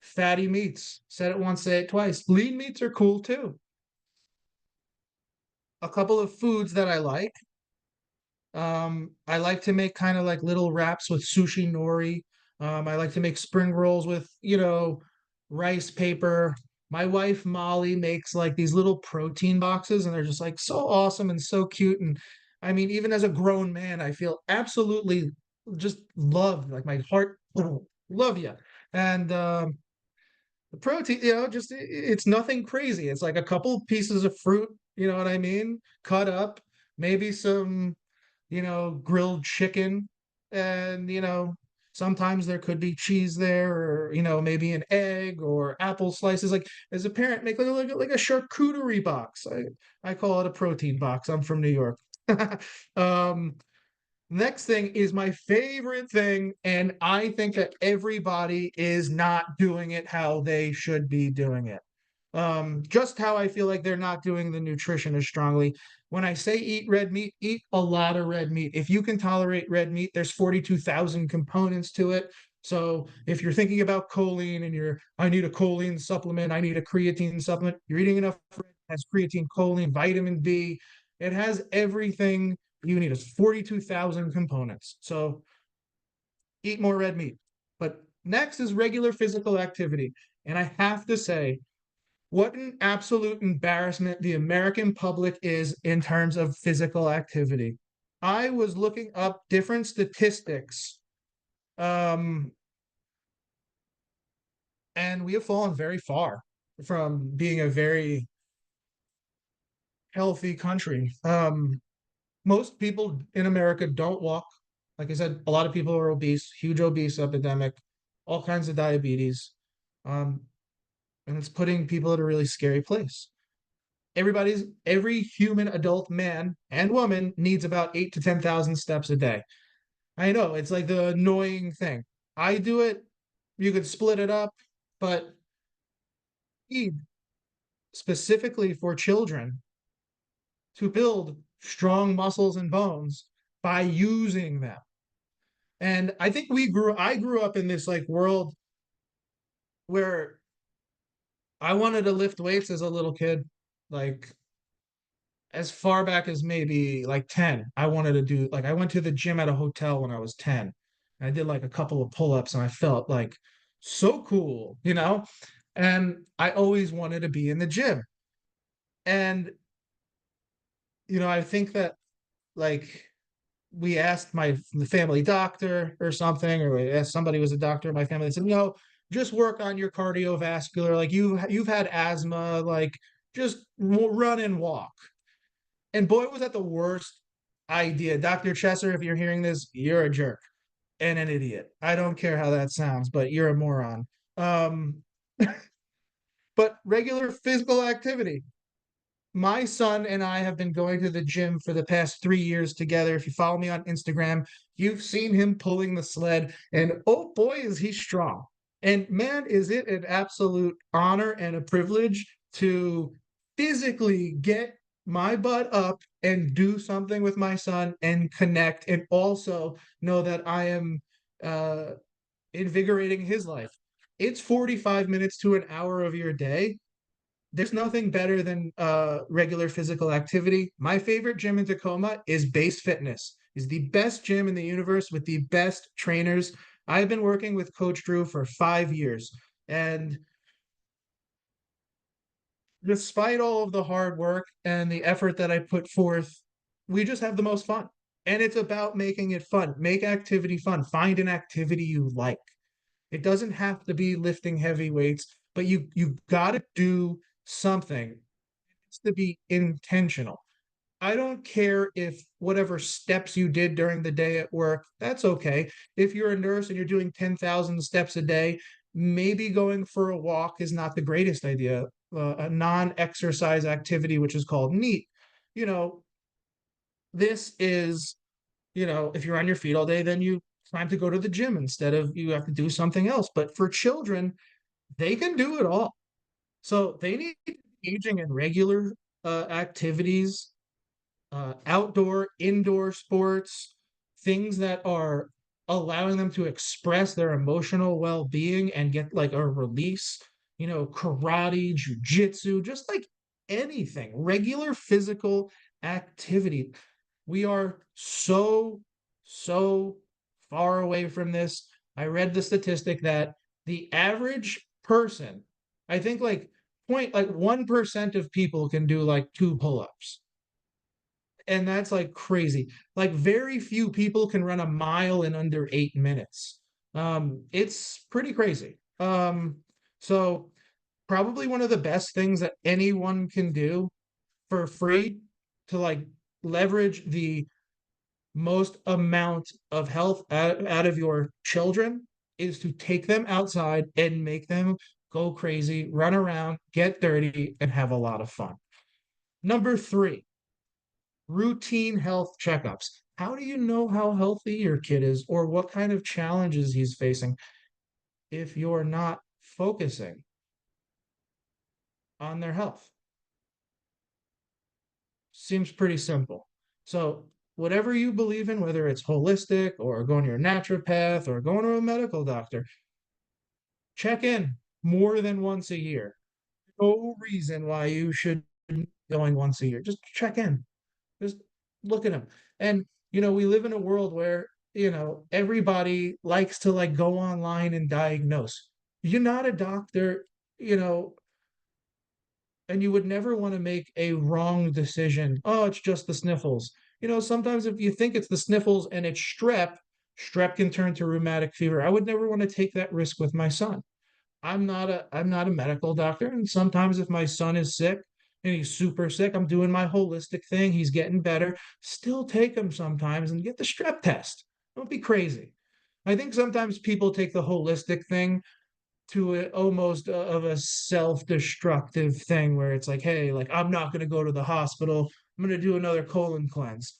fatty meats. Said it once, say it twice. Lean meats are cool too. A couple of foods that I like. I like to make kind of like little wraps with sushi nori. I like to make spring rolls with, rice paper. My wife Molly makes like these little protein boxes, and they're just like so awesome and so cute. And I mean, even as a grown man, I feel absolutely just loved, like my heart, love you. And the protein, just it's nothing crazy. It's like a couple pieces of fruit, you know what I mean? Cut up, maybe some, grilled chicken, and sometimes there could be cheese there, or maybe an egg or apple slices. Like as a parent, make like a charcuterie box. I call it a protein box. I'm from New York. um, Next thing is my favorite thing, and I think that everybody is not doing it how they should be doing it. Just how I feel like they're not doing the nutrition as strongly. When I say eat red meat, eat a lot of red meat. If you can tolerate red meat, there's 42,000 components to it. So if you're thinking about choline and I need a choline supplement, I need a creatine supplement, you're eating enough red, it has creatine, choline, vitamin B. It has everything you need. It's 42,000 components. So eat more red meat. But next is regular physical activity. And I have to say, what an absolute embarrassment the American public is in terms of physical activity. I was looking up different statistics, um, and we have fallen very far from being a very healthy country. Most people in America don't walk. Like I said, a lot of people are obese, huge obese epidemic, all kinds of diabetes. Um, and it's putting people at a really scary place. Every human adult man and woman needs about 8 to 10,000 steps a day. I know it's like the annoying thing. I do it. You could split it up, but specifically for children to build strong muscles and bones by using them. And I think I grew up in this like world where I wanted to lift weights as a little kid, like as far back as maybe like 10. I wanted to do like I went to the gym at a hotel when I was 10. And I did like a couple of pull-ups and I felt like so cool. And I always wanted to be in the gym. And I think that like we asked the family doctor or something, or we asked somebody who was a doctor in my family. They said, no, just work on your cardiovascular. Like you've had asthma, like just run and walk. And boy, was that the worst idea. Dr. Chesser, if you're hearing this, you're a jerk and an idiot. I don't care how that sounds, but you're a moron. Um, but regular physical activity. My son and I have been going to the gym for the past 3 years together. If you follow me on Instagram, you've seen him pulling the sled, and oh boy, is he strong. And man, is it an absolute honor and a privilege to physically get my butt up and do something with my son and connect, and also know that I am uh, invigorating his life. It's 45 minutes to an hour of your day. There's nothing better than regular physical activity. My favorite gym in Tacoma is Base Fitness. Is the best gym in the universe with the best trainers. I've been working with Coach Drew for 5 years, and despite all of the hard work and the effort that I put forth, we just have the most fun. And it's about making it fun. Make activity fun. Find an activity you like. It doesn't have to be lifting heavy weights, but you got to do something. needs to be intentional. I don't care if whatever steps you did during the day at work, that's okay. If you're a nurse and you're doing 10,000 steps a day, maybe going for a walk is not the greatest idea. A non exercise activity, which is called neat. You know, this is, if you're on your feet all day, then you time to go to the gym instead of you have to do something else. But for children, they can do it all. So they need engaging in regular activities, outdoor, indoor sports, things that are allowing them to express their emotional well-being and get like a release, karate, jujitsu, just like anything, regular physical activity. We are so far away from this. I read the statistic that the average person, I think like 1% of people can do like two pull-ups, and that's like crazy. Like very few people can run a mile in under 8 minutes. It's pretty crazy. So probably one of the best things that anyone can do for free to like leverage the most amount of health out of your children is to take them outside and make them go crazy, run around, get dirty, and have a lot of fun. Number three, routine health checkups. How do you know how healthy your kid is or what kind of challenges he's facing if you're not focusing on their health? Seems pretty simple. So, whatever you believe in, whether it's holistic or going to your naturopath or going to a medical doctor, check in more than once a year. No reason why you should be going once a year. Just check in. Just look at them. And we live in a world where, everybody likes to like go online and diagnose. You're not a doctor, you know, and you would never want to make a wrong decision. Oh, it's just the sniffles. Sometimes if you think it's the sniffles and it's strep can turn to rheumatic fever. I would never want to take that risk with my son. I'm not a medical doctor, and sometimes if my son is sick and he's super sick, I'm doing my holistic thing. He's getting better. Still take him sometimes and get the strep test. Don't be crazy. I think sometimes people take the holistic thing to almost of a self-destructive thing where it's like, hey, like I'm not going to go to the hospital. I'm going to do another colon cleanse.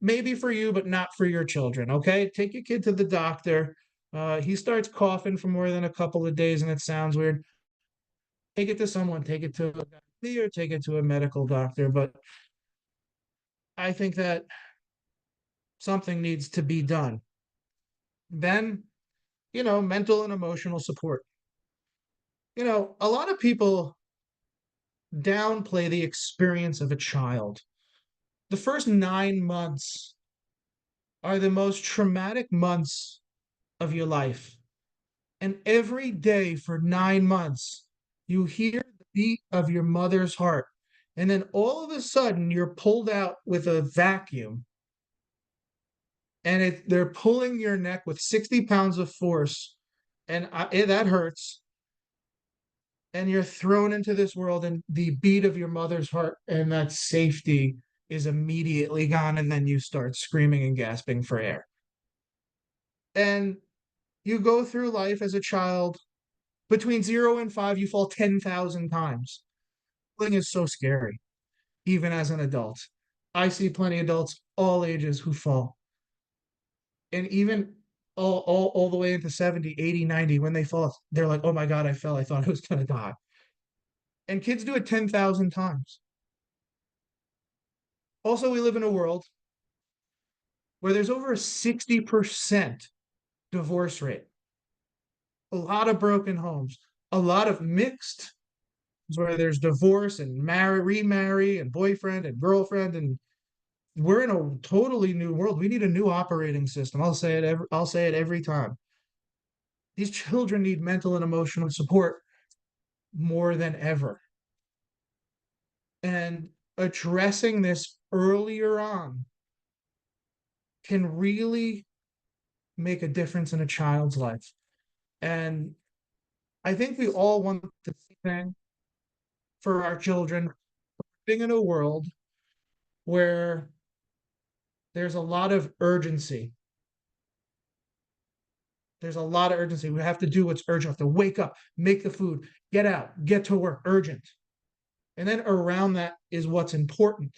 Maybe for you, but not for your children. Okay, take your kid to the doctor. He starts coughing for more than a couple of days, and it sounds weird. Take it to someone. Take it to a or take it to a medical doctor. But I think that something needs to be done. Then, mental and emotional support. A lot of people downplay the experience of a child. The first 9 months are the most traumatic months of your life. And every day for 9 months, you hear the beat of your mother's heart. And then all of a sudden, you're pulled out with a vacuum and they're pulling your neck with 60 pounds of force. And that hurts. And you're thrown into this world, and the beat of your mother's heart and that safety is immediately gone. And then you start screaming and gasping for air. And you go through life as a child. Between 0 and 5, you fall 10,000 times. Falling is so scary, even as an adult. I see plenty of adults, all ages, who fall. And even all the way into 70, 80, 90, when they fall, they're like, oh my God, I fell. I thought I was going to die. And kids do it 10,000 times. Also, we live in a world where there's over a 60% divorce rate, a lot of broken homes, a lot of mixed where there's divorce and marry, remarry, and boyfriend and girlfriend, and we're in a totally new world. We need a new operating system. I'll say it every time. These children need mental and emotional support more than ever. And addressing this earlier on can really make a difference in a child's life. And I think we all want the same thing for our children, living in a world where there's a lot of urgency. There's a lot of urgency. We have to do what's urgent. We have to wake up, make the food, get out, get to work, urgent. And then around that is what's important.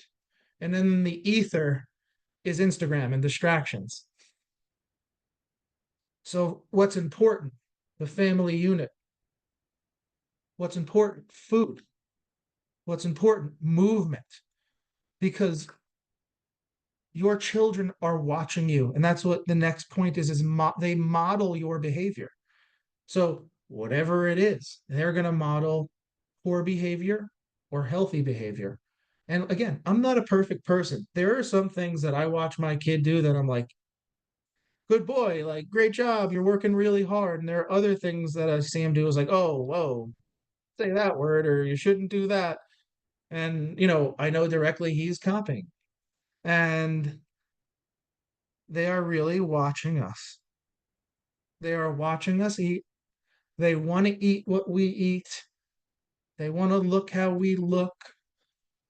And then the ether is Instagram and distractions. So, what's important? The family unit. What's important? Food. What's important? Movement. Because your children are watching you. And that's what the next point is they model your behavior. So, whatever it is, they're going to model poor behavior or healthy behavior. And again, I'm not a perfect person. There are some things that I watch my kid do that I'm like, good boy, like great job, you're working really hard. And there are other things that I see him do is like, oh, whoa, say that word or you shouldn't do that. And I know directly he's copying. And they are really watching us. They are watching us eat. They want to eat what we eat. They want to look how we look.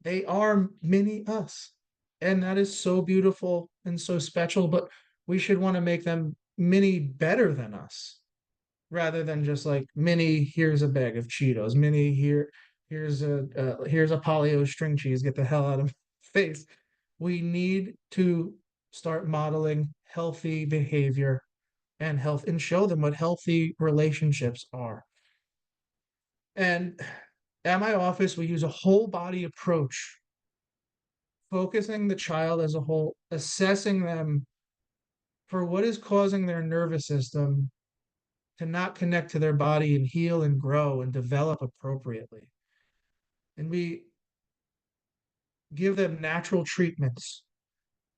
They are mini us. And that is so beautiful and so special, but we should want to make them mini better than us rather than just like mini, here's a bag of Cheetos, mini here's a polio string cheese, get the hell out of my face. We need to start modeling healthy behavior and health and show them what healthy relationships are. And at my office, we use a whole body approach, focusing the child as a whole, assessing them for what is causing their nervous system to not connect to their body and heal and grow and develop appropriately. And we give them natural treatments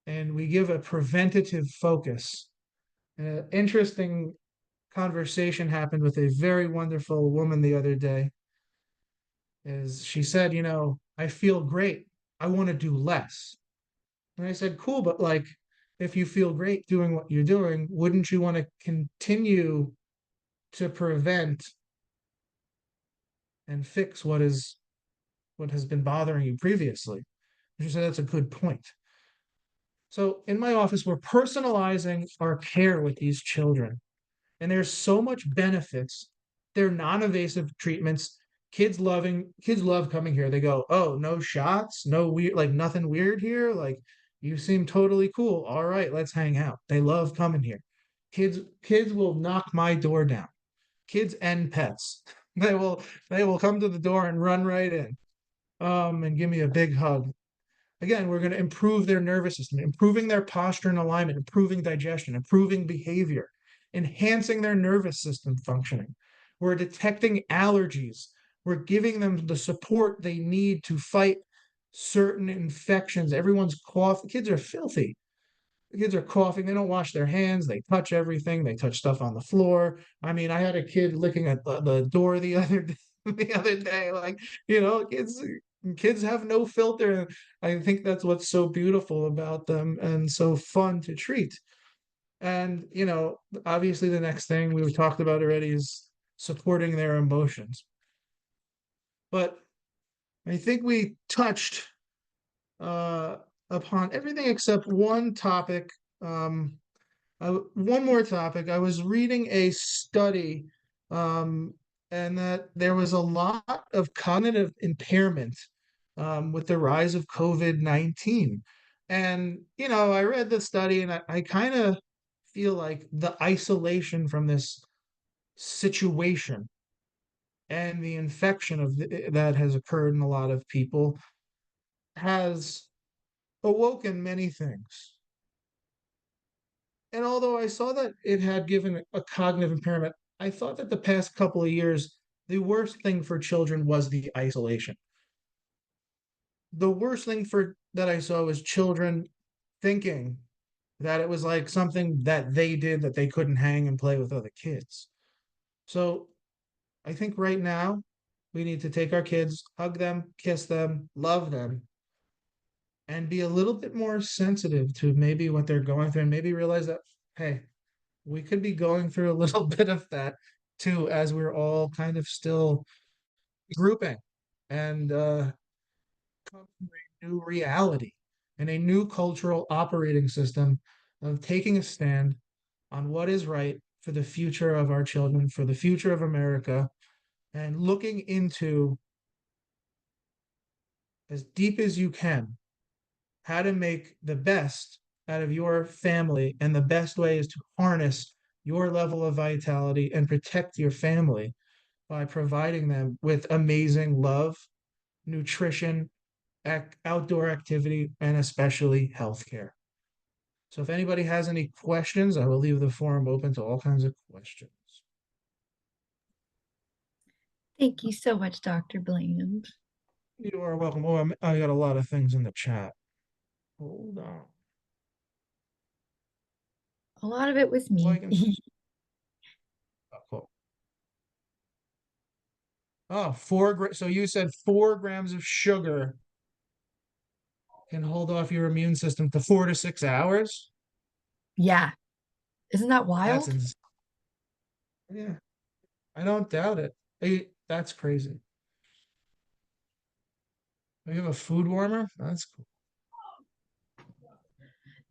and we give a preventative focus. An interesting conversation happened with a very wonderful woman the other day. Is she said, I feel great. I want to do less. And I said, cool, but like, if you feel great doing what you're doing, wouldn't you want to continue to prevent and fix what has been bothering you previously? And she said, that's a good point. So in my office, we're personalizing our care with these children. And there's so much benefits. They're non-invasive treatments. Kids love coming here. They go, oh, no shots, no weird, like nothing weird here. Like you seem totally cool. All right, let's hang out. They love coming here. Kids will knock my door down. Kids and pets. They will come to the door and run right in. And give me a big hug. Again, we're going to improve their nervous system, improving their posture and alignment, improving digestion, improving behavior, enhancing their nervous system functioning. We're detecting allergies. We're giving them the support they need to fight certain infections. Everyone's coughing. Kids are filthy. The kids are coughing. They don't wash their hands. They touch everything. They touch stuff on the floor. I mean, I had a kid licking at the door the other day. Like, kids have no filter. I think that's what's so beautiful about them and so fun to treat. And, obviously the next thing we talked about already is supporting their emotions. But I think we touched uh, upon everything except one topic. Um, one more topic. I was reading a study, um, and that there was a lot of cognitive impairment with the rise of COVID-19. And, I read the study and I kind of feel like the isolation from this situation and the infection that has occurred in a lot of people has awoken many things. And although I saw that it had given a cognitive impairment, I thought that the past couple of years, the worst thing for children was the isolation. The worst thing for that I saw was children thinking that it was like something that they did that they couldn't hang and play with other kids. So I think right now we need to take our kids, hug them, kiss them, love them, and be a little bit more sensitive to maybe what they're going through and maybe realize that, hey, we could be going through a little bit of that too, as we're all kind of still grouping. and come to a new reality and a new cultural operating system of taking a stand on what is right for the future of our children, for the future of America, and looking into as deep as you can how to make the best out of your family. And the best way is to harness your level of vitality and protect your family by providing them with amazing love, nutrition, outdoor activity, and especially healthcare. So if anybody has any questions, I will leave the forum open to all kinds of questions. Thank you so much, Dr. Bland. You are welcome. Oh, I got a lot of things in the chat. Hold on. A lot of it was Well, I me. can. Oh, cool. Oh, so you said 4 grams of sugar can hold off your immune system to 4 to 6 hours. Yeah. Isn't that That's wild? insane. Yeah, I don't doubt it. That's crazy. You have a food warmer? That's cool.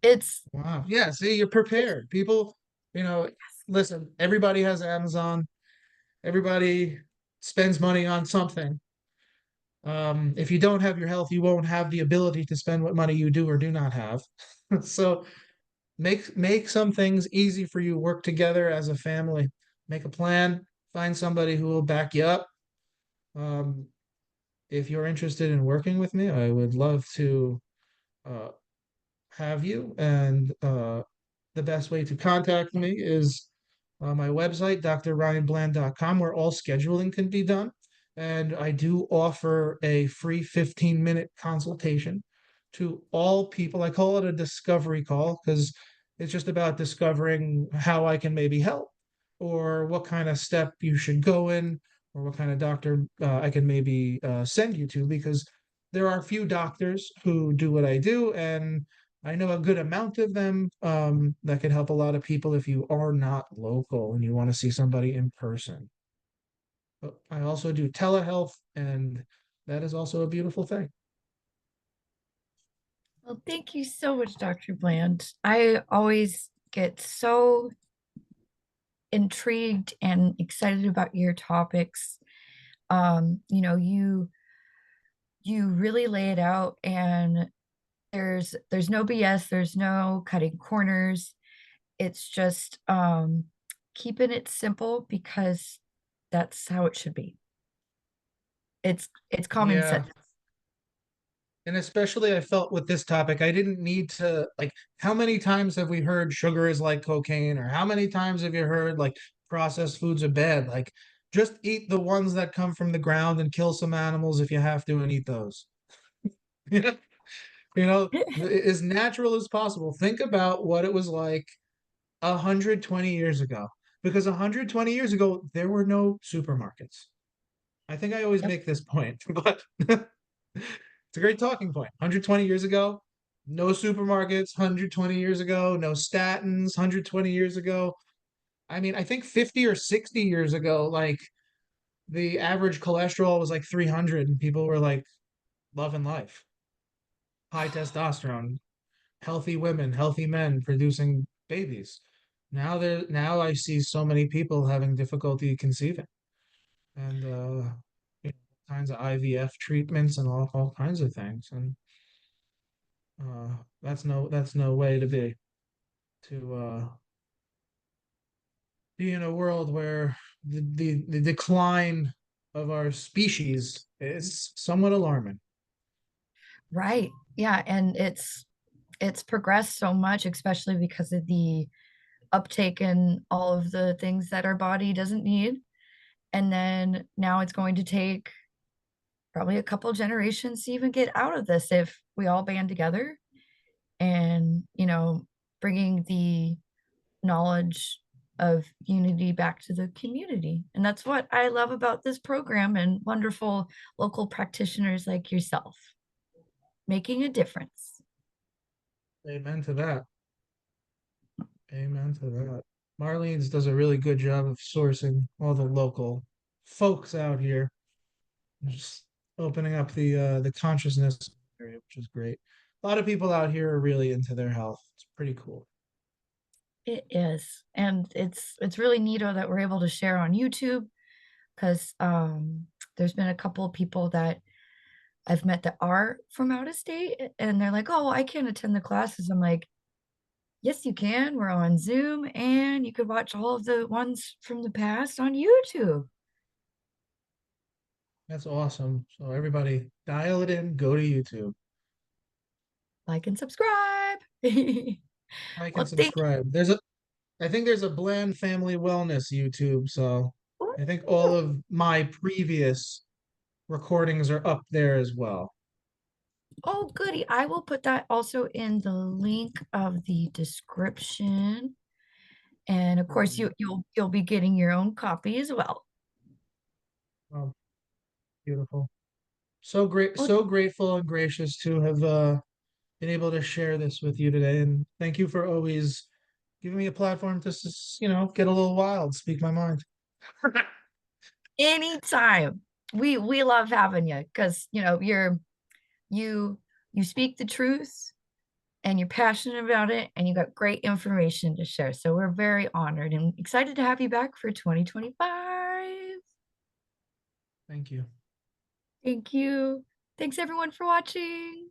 It's Wow. Yeah, see, you're prepared. People, you know, listen, everybody has Amazon. Everybody spends money on something. If you don't have your health, you won't have the ability to spend what money you do or do not have. So make some things easy for you. Work together as a family. Make a plan. Find somebody who will back you up. Um, if you're interested in working with me, I would love to uh, have you. And the best way to contact me is my website, drryanbland.com, where all scheduling can be done. And I do offer a free 15-minute consultation to all people. I call it a discovery call because it's just about discovering how I can maybe help or what kind of step you should go in or what kind of doctor I can maybe send you to because there are a few doctors who do what I do, and I know a good amount of them that can help a lot of people if you are not local and you want to see somebody in person. But I also do telehealth, and that is also a beautiful thing. well, thank you so much, Dr. Bland. I always get so intrigued and excited about your topics. You really lay it out, and there's no BS, there's no cutting corners. It's just keeping it simple because that's how it should be. It's common Yeah. sense. And especially I felt with this topic, I didn't need to like how many times have we heard sugar is like cocaine, or how many times have you heard like processed foods are bad? Like just eat the ones that come from the ground and kill some animals if you have to and eat those. You know, as natural as possible. Think about what it was like 120 years ago. Because 120 years ago, there were no supermarkets. I think I always Yep. make this point, but it's a great talking point. 120 years ago, no supermarkets. 120 years ago, no statins. 120 years ago. I mean, I think 50 or 60 years ago, like the average cholesterol was like 300 and people were like loving life. High testosterone, healthy women, healthy men producing babies. Now I see so many people having difficulty conceiving and you know, kinds of IVF treatments and all kinds of things. And that's no way to be in a world where the decline of our species is somewhat alarming. Right. Yeah, and it's progressed so much, especially because of the uptake in all of the things that our body doesn't need. And then now it's going to take probably a couple generations to even get out of this if we all band together and, bringing the knowledge of unity back to the community. And that's what I love about this program and wonderful local practitioners like yourself making a difference. Amen to that. Amen to that. Marlene's does a really good job of sourcing all the local folks out here. Just opening up the consciousness area, which is great. A lot of people out here are really into their health. It's pretty cool. It is. And it's really neato that we're able to share on YouTube because there's been a couple of people that I've met that are from out of state and they're like, "Oh, I can't attend the classes." I'm like, "Yes, you can. We're on Zoom and you could watch all of the ones from the past on YouTube." That's awesome. So everybody dial it in, go to YouTube. Like and subscribe. Like and Well, thank subscribe. I think there's a Bland Family Wellness YouTube, so I think all you. of my previous recordings are up there as well. Oh, goody. I will put that also in the link of the description. And of course, Brilliant. you'll be getting your own copy as well. Oh, beautiful. So great, Well, so grateful and gracious to have been able to share this with you today. And thank you for always giving me a platform to, get a little wild, speak my mind. anytime. We love having you because you you speak the truth and you're passionate about it and you got great information to share. So we're very honored and excited to have you back for 2025. Thank you. Thank you. Thanks everyone for watching.